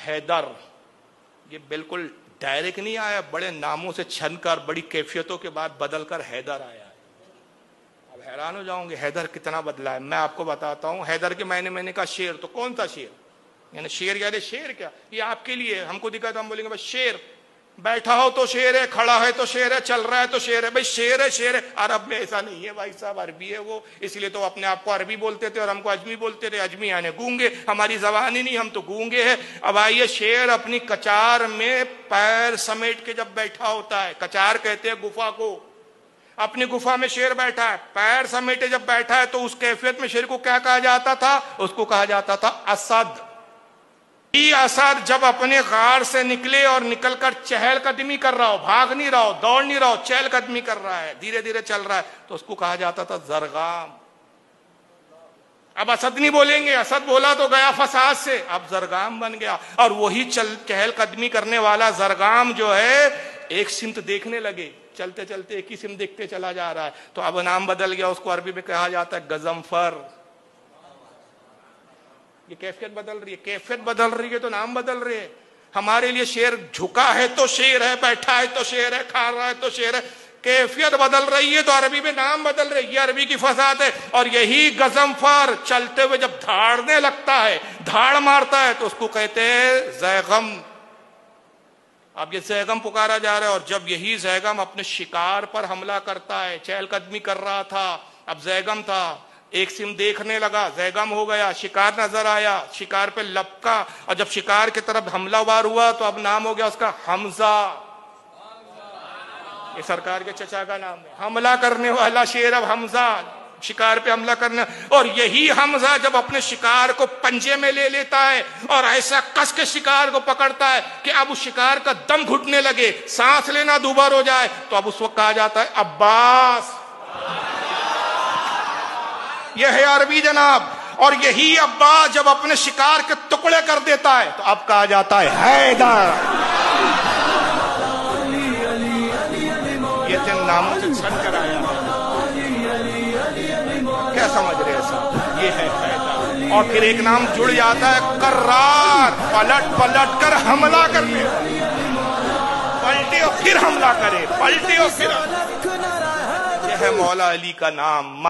हैदर, ये बिल्कुल डायरेक्ट नहीं आया, बड़े नामों से छनकर बड़ी कैफियतों के बाद बदलकर हैदर आया है। अब हैरान हो जाओगे हैदर कितना बदला है। मैं आपको बताता हूं हैदर के मैंने कहा शेर, तो कौन सा शेर, यानी शेर यानी शेर क्या, ये आपके लिए हमको दिखा तो हम बोलेंगे बस शेर, बैठा हो तो शेर है, खड़ा है तो शेर है, चल रहा है तो शेर है, भाई शेर है शेर है। अरब में ऐसा नहीं है भाई साहब, अरबी है वो, इसलिए तो अपने आप को अरबी बोलते थे और हमको अजमी बोलते थे। अजमी यानी गूंगे, हमारी जबान ही नहीं, हम तो गूंगे हैं। अब आइए, शेर अपनी कचार में पैर समेट के जब बैठा होता है, कचार कहते हैं गुफा को, अपनी गुफा में शेर बैठा है, पैर समेटे जब बैठा है, तो उस कैफियत में शेर को क्या कहा जाता था, उसको कहा जाता था असद। असद जब अपने गार से निकले और निकलकर चहलकदमी कर रहा हो, भाग नहीं रहा हो, दौड़ नहीं रहा हो, चहलकदमी कर रहा है, धीरे धीरे चल रहा है, तो उसको कहा जाता था जरगाम। अब असद नहीं बोलेंगे, असद बोला तो गया फसाद से, अब जरगाम बन गया। और वही चहलकदमी करने वाला जरगाम जो है एक सिमत देखने लगे, चलते चलते एक ही सिमत देखते चला जा रहा है, तो अब नाम बदल गया, उसको अरबी में कहा जाता है गजनफर। ये कैफियत बदल रही है, कैफियत बदल रही है तो नाम बदल रहे हैं। हमारे लिए शेर झुका है तो शेर है, बैठा है तो शेर है, खा रहा है तो शेर है, कैफियत बदल रही है तो अरबी में नाम बदल रहे। ये अरबी की फसाद है। और यही गजनफर चलते हुए जब धाड़ने लगता है, धाड़ मारता है, तो उसको कहते हैं जैगम। अब ये जैगम पुकारा जा रहा है, और जब यही जैगम अपने शिकार पर हमला करता है, चहलकदमी कर रहा था, अब जैगम था, एक सिम देखने लगा, जैगम हो गया, शिकार नजर आया, शिकार पे लपका, और जब शिकार की तरफ हमलावर हुआ तो अब नाम हो गया उसका हमजा। ये सरकार के चचा का नाम है, हमला करने वाला शेर अब हमजा, शिकार पे हमला करना। और यही हमजा जब अपने शिकार को पंजे में ले लेता है और ऐसा कस के शिकार को पकड़ता है कि अब उस शिकार का दम घुटने लगे, सांस लेना दूभर हो जाए, तो अब उस वक्त कहा जाता है अब्बास। यह है अरबी जनाब। और यही अब्बास जब अपने शिकार के टुकड़े कर देता है, तो अब कहा जाता है हैदर। ये जिन नामों से छन कर आया, क्या समझ रहे हैं साहब, ये है हैदर। और फिर एक नाम जुड़ जाता है कर्रार, पलट पलट कर हमला करने, पलटे और फिर हमला करे, पलटे और फिर। यह है मौला अली का नाम।